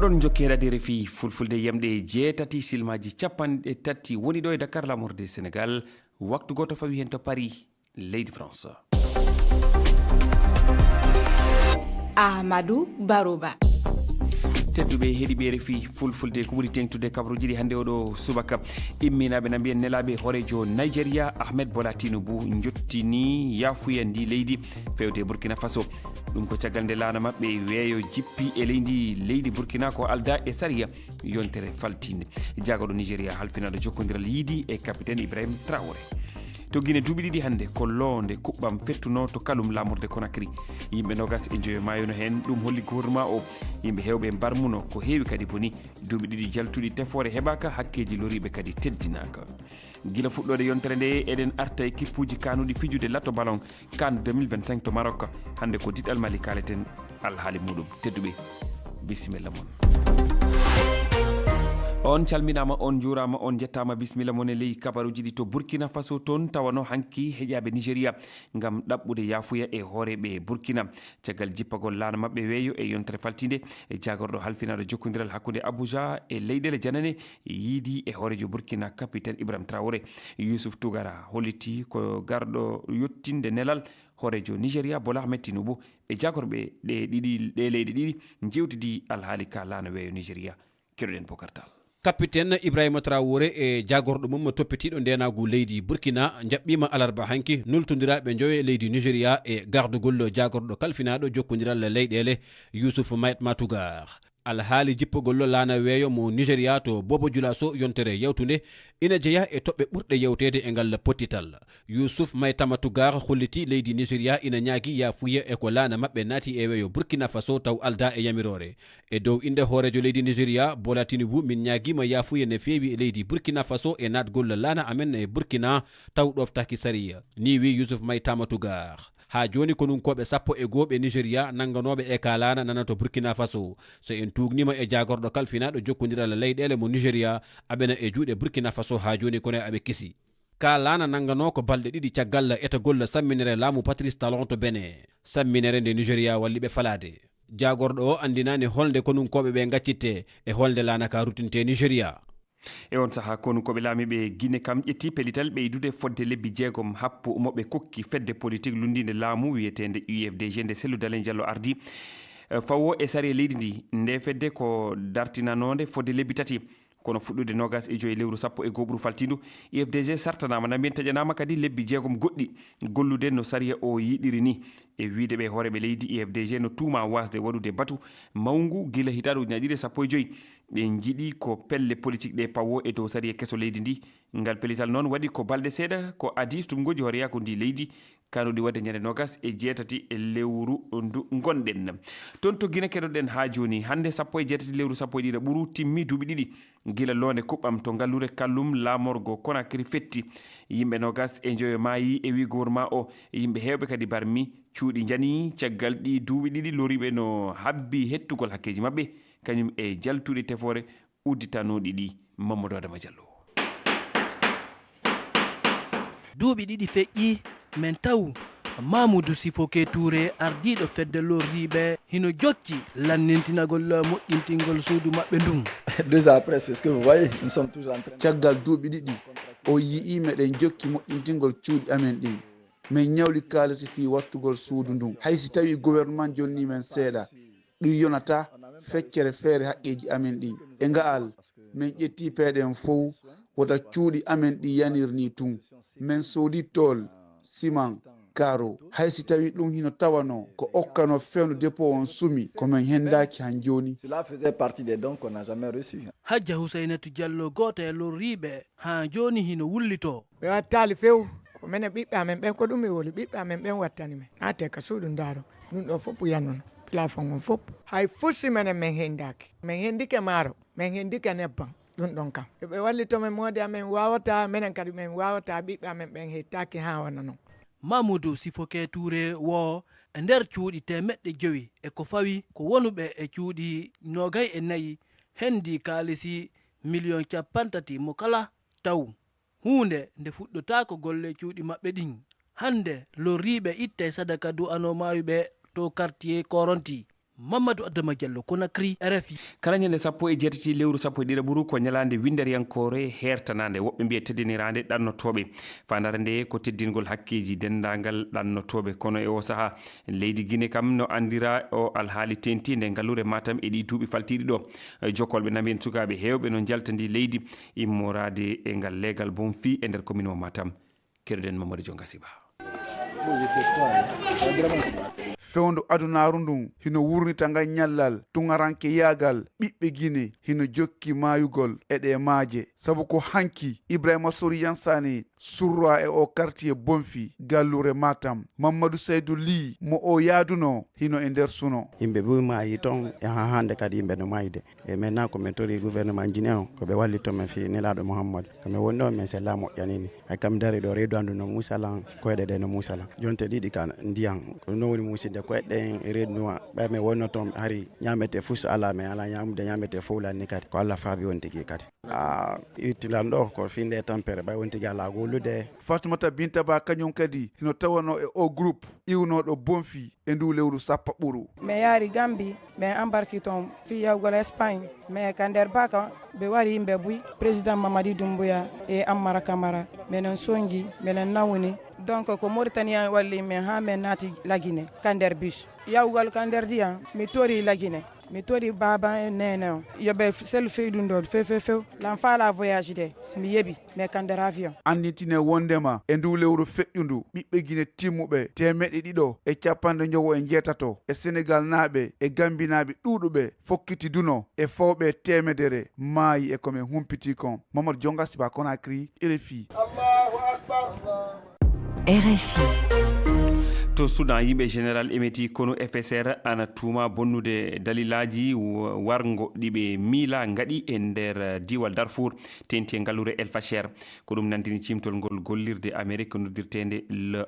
oɗon jokkeɗade refi fulfulde yamɗe jeetati silmaji capanɗe tati woni ɗo e Dakar lamorde Sénégal. Waktu goto fawi hen to Paris leydi France. Ahmadou Barouba. tedduɓe heeɗiɓe refi fulfulde ko ɓuri tengtude kabaruji ɗi hannde oɗo subaka imminaɓe na mbiyen nelaɓe horejo Nigeria Ahmed Bola Tinubu jottini yafuya ndi leydi fewde Burkina Faso. ɗum ko caggal nde laana maɓɓe weeyo jippi e leydi Burkina ko alda e sariya yontere faltinde. jagoɗo Nigeria halfinaɗo jokkodiral yiidi e capitaine Ibrahima Traoré. to guine duuɓi ɗiɗi hannde ko loonde kuɓɓam fettuno to kalum lamorde Conakry. yimɓe nogas e joyo mayono hen ɗum holli gouvernement o yimɓe hewɓe mbarmuno ko heewi kadi boni duuɓi ɗiɗi jaltuɗi tefore heɓaka hakkeji loriɓe kadi teddinaka. gila fuɗɗode yontere nde eɗen arta e kippuji kanuɗi fijude latto ballon CAN 2025 to Maroc. hannde ko diɗɗal Mali kaleten alhaali muɗum. tedduɓe bisimilla mon. on calminama, on juurama, on jettama. bisimilla mon e ley kabaruji ɗi to Burkina Faso toon tawano hanki heƴaɓe Nigéria gam ɗaɓɓude yafuya e hooreɓe Burkina caggal jippagol laana mabɓe weeyo e yontere faltinde. e jagorɗo halfinaɗo jokkodiral hakkude Abuja e leyɗele janane yiidi e hoorejo Burkina capitaine Ibrahima Traoré. Youssouf Tougara holliti ko garɗo yettinde nelal hoorejo Nigéria Bola Ahmed Tinubu e jagorɓe ɗe leyɗe ɗiɗi jewtidi alhaali ka laana weeyo Nigéria. keɗoɗen Bokartal. capitaine Ibrahima Traoré e jagorɗo mum toppitiɗo ndenagu leydi Burkina jaɓɓima alarba hanki nultodiraɓe jowe leydi Nigéria e gardugol jagorɗo kalfinaɗo jokkodiral leyɗele Youssouf Tougar. alhaali jippogol laana weeyo mo Nigéria to Bobo Dioulasso yontere yawtude ina jeeya e toɓɓe ɓurɗe yewtede e ngal pottital. Youssouf Tougar holliti leydi Nigéria ina ñaagui yafuya e ko laana mabɓe naati e weeyo Burkina Faso taw alda e yamirore e dow inde hoorejo leydi Nigéria Bola Tinubu min ñaaguima yafuya ne feewi e leydi Burkina Faso e natgol laana amen e Burkina taw ɗoftaki sariya ni wi Youssouf Tougar. ha joni ko nun koɓe 11 Nigéria nanganoɓe e kalana nana to Burkina Faso so en tugnima e jagorɗo kalfinaɗo jokkodiral leyɗele mo Nigéria aɓena e juuɗe Burkina Faso ha joni kono aɓe kisi kalana nangano ko balɗe ɗiɗi caggal etagol samminere laamu Patrice Talon to Benin samminere nde Nigéria walliɓe falade. jagorɗo o andinani holde ko nun koɓe ɓe gaccitte e holde laana ka rutinte Nigéria. e on saaha kono koɓe laamiɓe Guinée kam ƴetti pellital ɓeydude fodde lebbi jeegom happo moɓe kokki fedde politique lundinde laamu wiyetende UFDG nde Cellou Dalein Diallo ardi fawo e sari leydi ndi nde fedde ko dartinanode fodde lebbi tati kono fuɗɗude nogas e joyi lewru 11 faltindu. UFDG sartanama na mbiyen taƴanama kadi lebbi jeegom goɗɗi gollude no sariya o yiɗiri ni e wiide ɓe hooreɓe leydi UFDG no tuuma wasde waɗude batu mawngu gila hitaɗo ujunaje 15 ɓe jiiɗi ko pelle politique ɗe pawo e dow sariya keso leydi ndi. ngal pellital noon waɗi ko balɗe seeɗa ko adi tumgoji horeya ko ndi leydi kanuɗi wadde ñande nogas e jeetati e lewru ndu gonɗen. toon to Guinée keɗoɗen ha joni hande 17 lewru 11 ɓuru timmi duuɓi ɗiɗi gila londe kuɓɓam to ngallure kallum lamorgo Conakry fetti. yimɓe nogas e joyo maayi e wi gouvernement o yimɓe hewɓe kadi barmi cuuɗi jani caggal ɗi duuɓi ɗiɗi loriɓe no habbi hettugol hakkeji mabɓe kañum e jaltuɗe tefore udditanoɗi ɗi. Mamadou Adama Diallo. duuɓi ɗiɗi feƴƴi men taw Mamoudou Sifoke Touré ardiɗo fedde lorriɓe hino jokki lannintinagol moƴƴintingol suudu maɓɓe ndun. 2 ans après, c'est ce que vous voyez, nous sommes tous en train. caggal duuɓi ɗiɗi o yii meɗen jokki moƴƴintingol cuuɗi amen ɗin min ñawli kaalisi fi wattugol suudu ndun haysi tawi gouvernement jonni men seeɗa ɗum yonata feccere feere haqqeji amen ɗin e nga'al min ƴetti peeɗen fof wota cuuɗi amen ɗi yanirni tun min soodi tol ciment karo haysi tawi ɗum hino tawano ko okkano fewno dépôt on sumi komin hendaki han joni. Cela faisait partie des dons qu'on n'a jamais reçus. Hadja Houssainatou Diallo goto e lorriɓe ha joni hino wullito. ɓe wattali few ko minen ɓiɓɓe amen ɓen ko ɗum ɓe woli ɓiɓɓe amen ɓen wattani men ate ka suudu ndaaro ɗum ɗo fof yannono plafond on fof hay fusi menen min hendaki min hendike maaro min hendike nebbam ɗum ɗon kam ɓe wallito men moode amen wawata minen kadi min wawata ɓiɓɓe amen ɓen hettaki ha wona noon. Mamoudou Sifoke Touré wo e nder cuuɗi 9 e ko fawi ko wonuɓe e cuuɗi 24 hendi kaalisi million 30 mo kala taw hunde nde fuɗɗota ko golle cuuɗi maɓɓe ɗin hande lorriɓe itte sadaka du'ano mayuɓe to quartier Koronti Mamadou Adama Diallo Conakry RFI. kala ñande 17 lewru 11 ko ñalande windariyankore hertanande woɓɓe mbiye teddinirande ɗannotoɓe fandare nde ko teddingol hakkeji dendagal ɗannotoɓe kono e o saaha leydi Guinée kam no andira o alhaali tentinde ngallure Matam e ɗi duuɓi faltiɗi ɗo jokkolɓe nami en sukaɓe hewɓe no jaltandi leydi immorade e ngal leegal bonfi e nder commune o Matam. Keruɗen Mamadou Diongasiba. fewndo adunaru ndun hino wurnita ngal ñallal tungaranke yagal ɓiɓɓe Guinée hino jokki mayugol e ɗe maaje sabu ko hanki Ibrahima Soriyan Sane surra e o quartier bonfi gallure Matam. Mamadou Seydou Ly mo o yaaduno hino e nder suno. Yimɓe ɓe maayi toon e ha hande kadi yimɓe no mayde e maintenant ko min tori gouvernement Guinée o ko ɓe walli toon men fi nelaɗo Mouhammad komin woni ɗo men sella moƴƴanini hay kam dari ɗo reedu andu no musalan koyɗe ɗe no musalan jonte ɗiɗi ka ndiyam ko no woni muside koyɗe ɗen reedunoa ɓay min wonno toon hari ñamete fuso ala men ala ñamude ñamete fowlanni kadi ko Allah faabi won tigui kadi ittilan ɗo ko finde tampere ɓay won tigui ala gollude. Fatoumata Binta Ba kañum kadi hino tawano e o groupe iwnoɗo bonfi e ndu lewru sappa ɓuru. mi yaari Gambie mi embarki toon fi yawgol Espagne mais ka nder baka ɓe wari yimɓe buy président Mamadi Doumbouya e Ammara Camara minen songi minen nawni donc ko Mauritania walli min ha min naati la Guinée ka nder bus yawgol ka nder diyan mi tori la Guinée mi tori baba nene o yoɓe sel feyɗum ɗo few lan faala voyage de somi yeeɓi mais ka nder avion. Anditine wondema e ndu lewru feƴƴundu ɓiɓɓe Guinée timmuɓe 190 e Sénégal naaɓe e Gambie naaɓe ɗuuɗuɓe fokkiti duno e fawɓe 100 maayi e komin humpiti kon. Mamadou Diongasiba Conakry RFI. Allahu Akbar. RFI. To Soudan yimɓe général emeti kono FSR ana tuuma bonnude dalilaji wargo ɗiɓe miila gaɗi e nder diwal Darfour tenti e ngallure El Fasher ko ɗum nandini cimtol ngol gollirde Amérique noddirtede le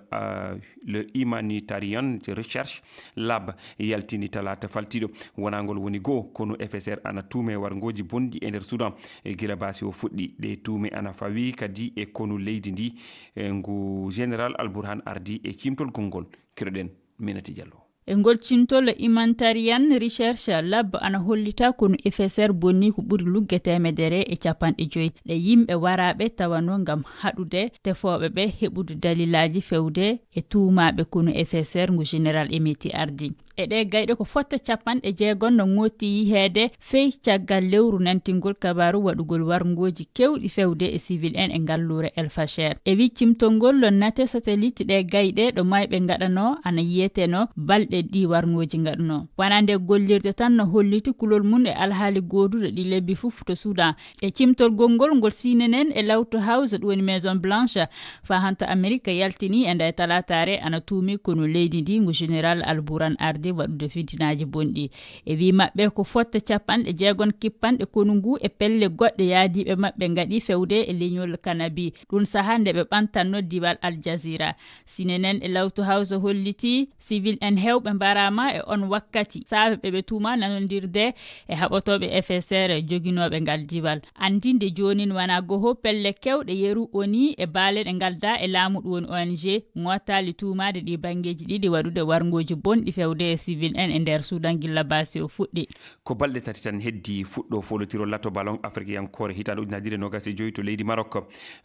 Humanitarian Research Lab yaltini talata faltiɗo wonagol woni goo kono FSR ana tuume wargoji bonɗi e nder Soudan e gila basi o fuɗɗi ɗe tuume ana fawi kadi e kono leydi ndi ngu général Alburhan ardi e cimtol gongol Keroɗen Minati Diallo. E ngol cintol Humanitarian Research Lab ana hollita kono FSR bonni ko ɓuri lugge temedere e capanɗe joyi ɗe yimɓe waraɓe tawano ngam haɗude tefoɓe ɓe heɓude dalilaji fewde e tuumaɓe kono FSR ngu général Emeti ardi e ɗe gayɗe ko fotta 60 no ŋotti yiheede fey caggal lewru nantingol kabaru waɗugol wargoji kewɗi fewde e civil en e ngallure El Fasher e wiccimtolngol nate satellite ɗe gayɗe ɗo mayɓe gaɗano ana yiyeteno balɗe ɗi wargoji gaɗano wana nde gollirde tan no holliti kulol mum e alhaali goduɗo ɗi lebbi fof to Soudan e cimtolgol ngol sinenen e Lawto House ɗum woni Maison Blanche fa hanta Amérique yaltini e nda talatare ana tuumi kono leydi ndi ngu général Alburhan ardi waɗude fitinaji bonɗi e wi maɓɓe ko fotta 60 kippanɗe kono ngu e pelle goɗɗe yaadiɓe maɓɓe gaɗi fewde e leñol Kanabi ɗum saaha nde ɓe ɓantanno diwal Al Jazeera sinenen e Lawto House holliti civil en hewɓe mbarama e on wakkati saabe ɓe tuuma nanodirde e haɓotoɓe FSR joginoɓe ngal diwal andinde jonin wana goho pelle kewɗe yeru oni e baale ɗe galda e laamu ɗum woni ONG ngottali tuumade ɗi bangeji ɗiɗi waɗude wargoji bonɗi fewde e civil en e nder Soudan gilla basi o fuɗɗi ko balɗe tati tan heddi fuɗɗo folotiro latto ballon africankore hitande 2025 to leydi Maroc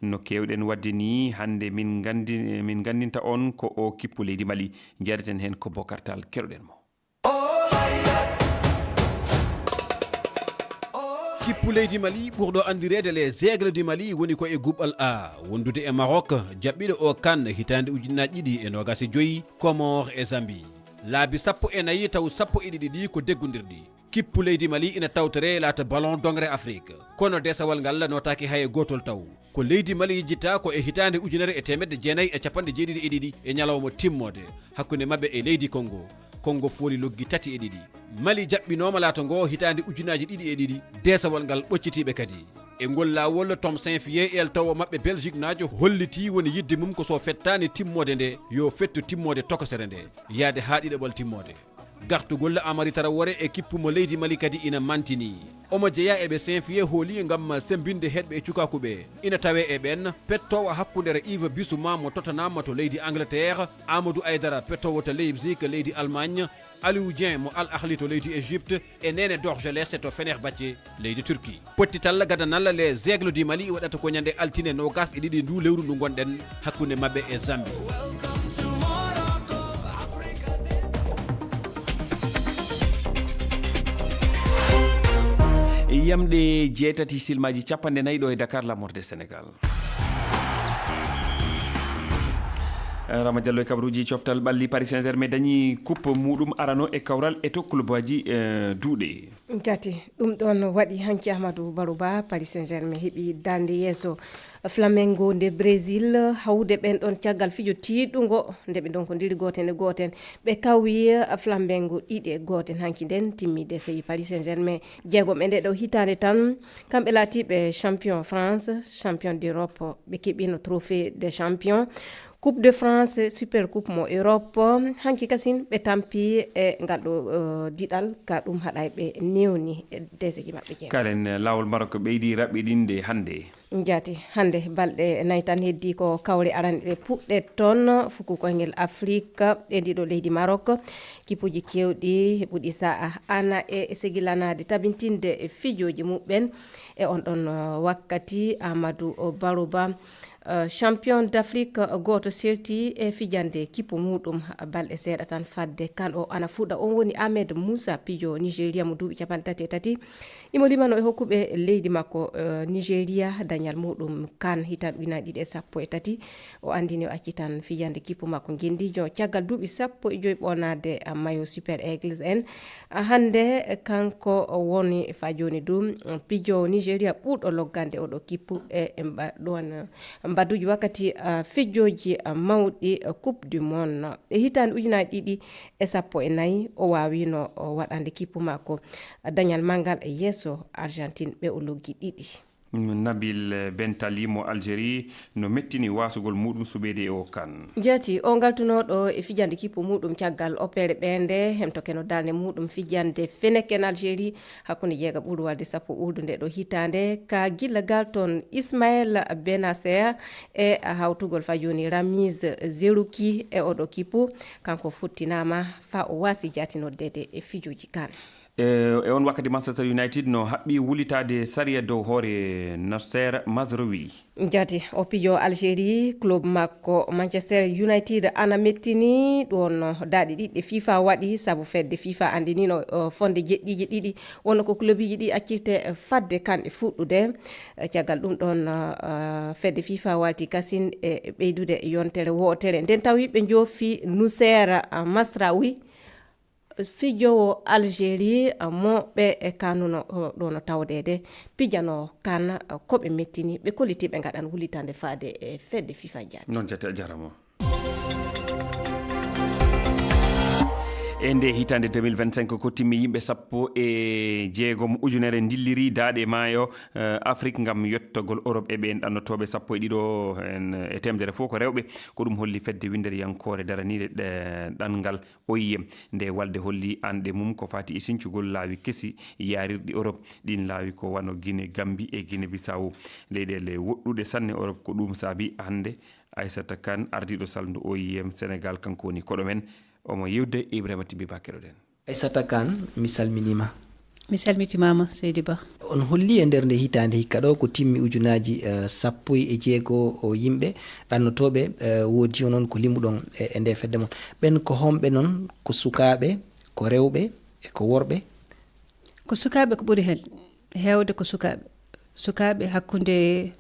no kewɗen wadde ni hande min gandinta on ko o kippu leydi Mali jareten hen ko Bokartal keroɗen mo. kippu leydi Mali ɓurɗo andirede les aigles du Mali woni ko e guɓɓal A wondude e Maroc jaɓɓiɗo o kan hitande 2025 Comore e Zambie laabi 14 taw 12 ko deggodirɗi kippu leydi Mali ina tawtere laata ballon d'ongre Afrique kono desawal ngal notaki hay gotol taw ko leydi Mali jitta ko e hitande 1992 e ñalawma timmode hakkunde mabɓe e leydi Congo fooli loggi 3 Mali jaɓɓinoma laata ngo hitande 2002 desawal ngal ɓoccitiɓe kadi e ngol lawol Tom Saint-Fié el taw mabɓe Belgique najo holliti woni yidde mum ko so fettani timmode nde yo fettu timmode tokosere nde yaade ha ɗiɗaɓol timmode gartugol Amari Traoré équipe mo leydi Mali kadi ina mantini omo jeeya eɓe Saint-Fié hooli ngam sembinde heɗɓe e cukakuɓe ina tawe e ɓen pettowo hakkudere Yves Bissouma mo Tottenham to leydi Angleterre, Amadou Aydara pettowo to Leipzig leydi Allemagne, Aliou Dieng mo Al Ahli to leydi Égypte e Néné Dorgelès to Fenerbahçe leydi Turquie. Pottital gadanal les Aigles du Mali waɗata ko ñande altine nogas e ɗiɗi ndu lewru ndu gonɗen hakkunde mabɓe e Zambie. yamɗe jeetati silmaji 4 ɗo e Dakar lamorde Sénégal. Rama Diallo e kabaruji coftal ɓalli Paris Saint-Germain dañi coupe muɗum arano e kawral e to clubaji duuɗe. Jati ɗum ɗon waɗi hanki Ahmadou Barouba Paris Saint-Germain heɓi darde yeeso Flamengo nde Brésil hawde ɓen ɗon caggal fijo tiɗɗugo nde ɓe ɗon ko ndiri goten e goten ɓe kawi Flamengo 2-1 hanki nden timmide so yi Paris Saint-Germain jeegom e nde ɗo hitande tan kamɓe laatiɓe champion France, champion d'Europe, ɓe keɓino trophée des champions, Coupe de France, Super Coupe mo Europe, hanki kasin ɓe tampi e ngal ɗo diɗal ka ɗum haɗa ɓe newni deseji maɓɓe jeegom. Kalen lawol Maroc ɓeydi raɓɓiɗinde hande. Jati hande balɗe nayi tan heddi ko kawre aranɗe ɗe puɗɗe toon fuku koyngel Afrique e ndiɗo leydi Maroc kipuji kewɗi heɓuɗi sa'a ana e segilanade tabintinde fijoji muɓɓen e on ɗon wakkati Amadou Barouba champion d'Afrique goto serti e fijande kipu muɗum balɗe seeɗa tan fadde kan o ana fuɗa on woni Ahmed Moussa pijo Nigéria mo duuɓi 33 imo limano e hokkuɓe leydi makko Nigéria dañal muɗum kan hitan ujunaaje 13 o andini o accitan fijande kipu makko gendijo caggal duuɓi 15 ɓonade mayo Super Eagles en hande kanko woni fa joni dum pijo Nigéria ɓurɗo loggande oɗo kipu e ɗon mbaduji wakkati fijoji mawɗi Coupe du Monde e hitande ujunaaje 14 o wawino waɗande kipu makko dañal mangal e yeeso Argentine ɓe o loggi 2. Nabil Bentali mo Algérie no mettini wasugol muɗum suɓede o kan jati o galtunoɗo e fijande kipu muɗum caggal opere ɓende hemtokeno dalde muɗum fijande Feneken Algérie hakkunde jeega ɓuuri walde 10 ɓurdu nde ɗo hitande ka gilla galton Ismaël Benacer e hawtugol fa joni Ramiz Zerouki e oɗo kipu kanko futtinama fa o wasi jatinoddede e fijoji kan e on wakkati Manchester United no haɓɓi wulitade sariya dow hoore Nasser Mazraoui jati o pijo Algérie club makko Manchester United ana mettini ɗon daaɗi ɗiɗɗe FIFA waɗi sabu fedde FIFA andinino fonde jeɗɗiji ɗiɗi wonno ko clubiji ɗi accirte fadde kanɗe fuɗɗude caggal ɗum ɗon fedde FIFA walti kasin e ɓeydude yontere wotere nden tawi ɓe joofi Nasser Mazraoui fijowo Algérie moɓe e kanuno ɗo no tawdede pijano kan koɓe mettini ɓe kollitiɓe gaɗan wulitande faade e fedde FIFA jaati non jati a jarama e nde hitande 2025 ko timmi yimɓe 16 ujunere dilliri daaɗe maayo Afrique gam yettogol Europe e ɓen ɗannotoɓe 12 e temedere fof ko rewɓe ko ɗum holli fedde windere yankore daranide ɗanngal OIM nde walde holli anɗe mum ko fati e sincugol laawi kesi yarirɗi Europe ɗin laawi ko wano Guinée Gambie e Guinée Bissau leyɗele woɗɗuɗe sanne Europe ko ɗum saabi hande Aissata Kane ardiɗo saldu OIM Sénégal kanko woni koɗo men omo yewde Ibrahima Timbi Bakero den Aissata Kane mi salminima. Mi salmitimama Seydi Ba. On holli e nder nde hitande hikka ɗo ko timmi ujunaji 16 o yimɓe ɗannotoɓe woodi onon ko limuɗon e nde fedde mon ɓen ko homɓe noon ko sukaɓe ko rewɓe e ko worɓe. Ko sukaɓe ko ɓuri hen hewde ko sukaɓe hakkude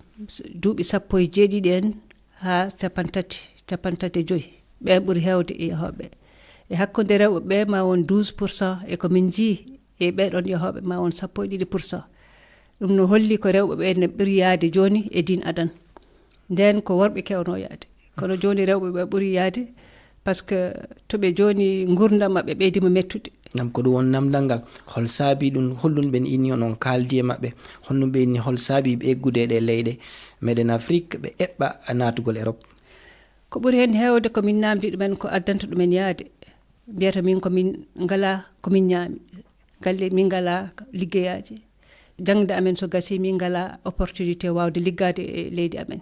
duuɓi 17 en ha 35 ɓe ɓuri hewde e yahoɓe e hakkude rewɓe ɓe ma won 12% e ko min jii e ɓeɗon yahoɓe ma won 12%. ɗum no holli ko rewɓe ɓe ne ɓuri yaade joni e din adan nden ko worɓe kewno yaade kono joni rewɓe ɓe ɓuri yaade par ce que toɓe joni gurdam maɓɓe ɓeydima mettude. Nam ko ɗum won namdal ngal hol saabi ɗum hollum ɓen inni onon kaldi e maɓɓe honno ɓe inni hol saabi ɓe eggude ɗe leyɗe meɗen Afrique ɓe eɓɓa natugol Europe. Ko ɓuri hen hewde ko min namdi ɗumen ko addanta ɗumen yaade mbiyata min komin ngala komin ñaami galle min ngala liggeyaji jangde amen so gasi min ngala opportunité wawde liggade e leydi amen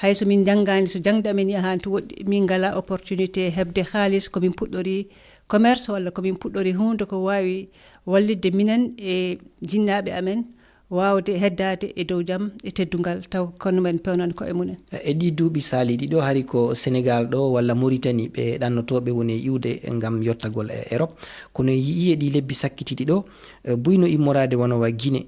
hayso min janggani so jangde amen yahani to woɗɗi min ngala opportunité hebde haalis komin puɗɗori commerce walla komin puɗɗori hunde ko wawi wallidde minen e jinnaɓe amen wawde heddade e dow jaam e teddungal taw kono men pewnan ko e munen e ɗi duuɓi saaliɗi ɗo hari ko Sénégal ɗo walla Mauritanie ɓe ɗannotoɓe woni iwde ngam yottagol e Europe kono yii e ɗi lebbi sakkitiɗi ɗo buyno immorade wonowa Guinée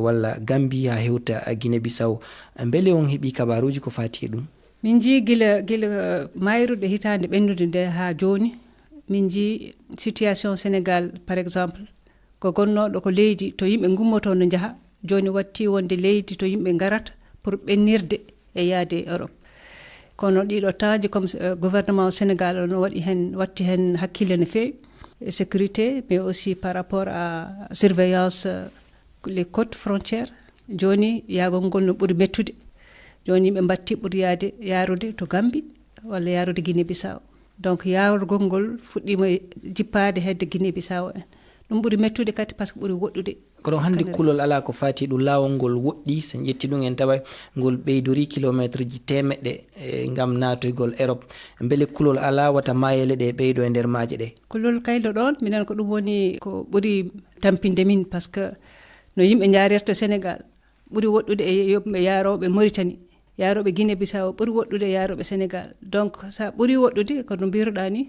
walla Gambie ha hewta Guinée Bissau beele on heeɓi kabaruji ko fati e ɗum min jii gila mayrude hitande ɓennude nde ha joni min jii situation Sénégal par exemple ko gonnoɗo ko leydi to yimɓe gummoto no jaaha joni watti wonde leydi to yimɓe garata pour ɓennirde e yaade Europe kono ɗiɗo temps comme gouvernement Sénégal no watti hen hakkille no fewi e sécurité mais aussi par rapport à surveillance les côtes frontières joni yaagol ngol no ɓuuri mettude joni yimɓe batti ɓuuri yarude to Gambie walla yarude Guinée Bissau donc yarugol ngol fuɗɗima jippade hedde Guinée Bissau en ɗum ɓuuri mettude kadi par ce que ɓuuri woɗɗude kono hannde kulol ala ko fati ɗum laawol ngol woɗɗi sen ƴetti ɗum en tawa ngol ɓeydori kilométre ji temeɗɗe ngam natoygol Europe beele kulol ala wata mayele ɗe ɓeydo e nder maaje ɗe kulol kaylo ɗon minen ko ɗum woni ko ɓuuri tampinde min par ce que no yimɓe jaarirta Sénégal ɓuuri woɗɗude e yoɓɓe yaroɓe Mauritanie yaroɓe Guinée Bissau ɓuuri woɗɗude e yaroɓe Sénégal donc sa ɓuuri woɗɗude ko no mbiruɗa ni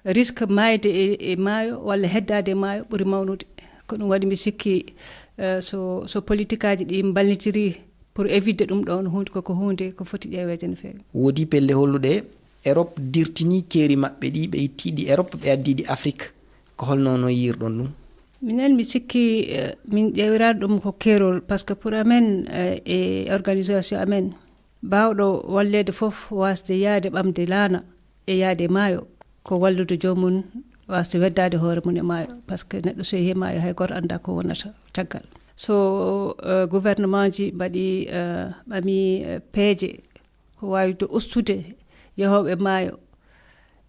risque mayde e maayo walla heddade e maayo ɓuuri mawnude ko ɗum waɗi mi sikki so politique aji ɗi ballitiri pour éviter ɗum ɗon hunde koko hunde ko foti ƴeweede no feewi woodi pelle holluɗe Europe dirtini keeri maɓɓe ɗi ɓe ittiɗi Europe ɓe addiɗi Afrique ko holno no yirɗon ɗum minen mi sikki min ƴewirani ɗum ko keerol par ce que pour amen e organisation amen bawɗo wallede fof wasde yaade ɓamde laana e yaade maayo ko wallude jomum wasde weddade hoore mum e maayo par ce que neɗɗo so yeehi maayo hay goto anda ko wonata caggal so gouvernement ji mbaɗi ɓami peeje ko wawide ustude yehoɓe maayo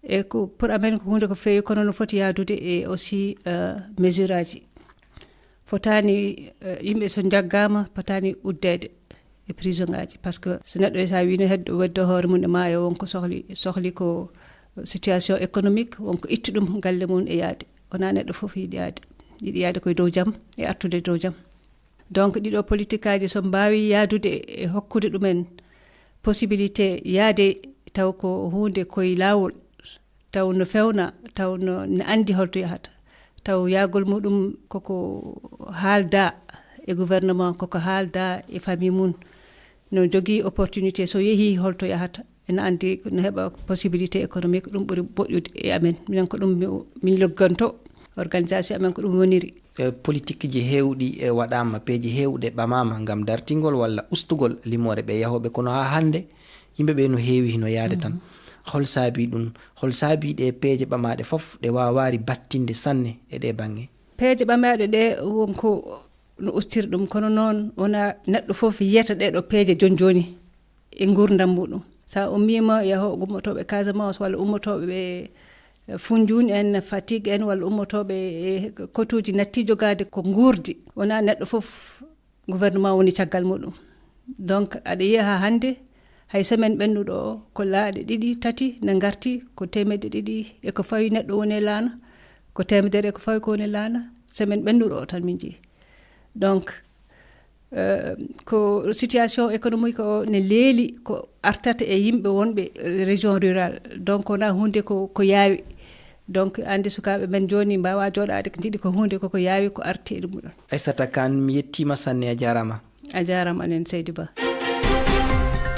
e ko pour amen ko hunde ko feewi kono no foti yaadude e aussi mesure aji fotani yimɓe so jaggama potani uddede e prison ngaji par ce que so neɗɗo sa wino heddo weddo hoore mum e maayo wonko sohli ko situation économique wonko itti ɗum galle mum e yaade wona neɗɗo fof yiɗi yaade koye dow jaam e artude dow jaam donc ɗiɗo politique aji so mbawi yaadude e hokkude ɗumen possibilité yaade taw ko hunde koye laawol taw no fewna taw no andi holto yahata taw yaagol muɗum koko haalda e gouvernement koko haalda e famille mum no jogui opportunité so yeehi holto yahata ene andi no heɓa possibilité économique ɗum ɓuuri moƴƴude e amen minen ko ɗum min logganto organisation amen ko ɗum woniri politique ji heewɗi waɗama peeji heewɗe ɓamama ngam dartingol walla ustugol limore ɓe yahoɓe kono ha hande yimɓeɓe no heewi no yaade tan hol saabi ɗum hol saabi ɗe peeje ɓamaɗe fof ɗe wawari battinde sanne e ɗe bangge peeje ɓamaɗe ɗe wonko no ustiri ɗum kono noon wona neɗɗo fof yiyata ɗeɗo peeje joni e gurdam muɗum sa ummima yaho ummotoɓe Casamance walla ummotoɓe ɓe Foundiougne en Fatigue en walla ummotoɓe e kotuji natti jogade ko gurdi wona neɗɗo fof gouvernement woni caggal muɗum donc aɗa yiya ha hande hay semaine ɓennuɗo o ko laaɗe 2 3 ne garti ko 200 e ko fawi neɗɗo woni e laana ko 100 e ko fawi ko woni e laana semaine ɓennuɗo o tan min jeeyi donc ko situation économique o ne leeli ko artata e yimɓe wonɓe région rural donc wona hunde ko yaawi donc andi sukaɓe men joni mbawa joɗade ko jiiɗi ko hunde koko yaawi ko arti e ɗum ɗon Aissata Kane mi yettima sanne a jarama anen Seydi Ba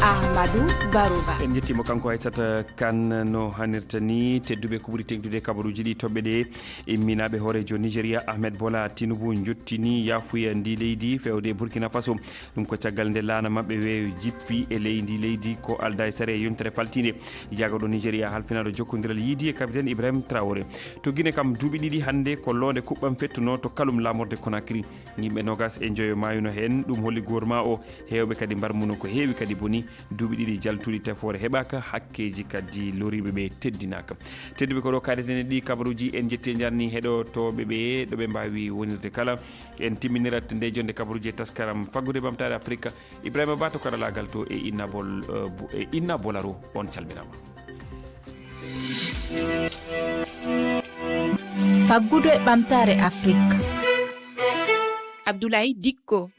Ahmadou Barouba en jettimo kanko Aissata Kane no hannirta ni tedduɓe ko ɓuuri tegdude kabaruji ɗi toɓɓe ɗe imminaɓe hoorejo Nigéria Ahmed Bola Tinubu jottini yafuya ndi leydi fewde Burkina Faso ɗum ko caggal nde laana mabɓe weeyo jippi e leydi ko alda e sare e yontere faltinde jagaɗo Nigéria halfinaɗo jokkodiral yiidi e capitaine Ibrahima Traoré to Guinée kam duuɓi ɗiɗi hande ko londe kuɓɓam fettuno to kalum lamorde Conakry yimɓe nogas e joyo mayuno hen ɗum holli gouvernement o hewɓe kadi mbarmuno ko heewi kadi boni duuɓi ɗiɗi jaltuɗi tefore heɓaka hakkeji kadi loriɓe ɓe teddinaka tedduɓe ko ɗo kaɗeten ɗi kabaruji en jetti jarni heɗotoɓe ɓe ɗo ɓe mbawi wonirde kala en timminirat nde jonde kabaruji e taskaram faggude bamtare afrique ibrahima ba to karalagal to e inna bolaro on calminama. Faggude bamtare afrique Abdoulaye Dikko.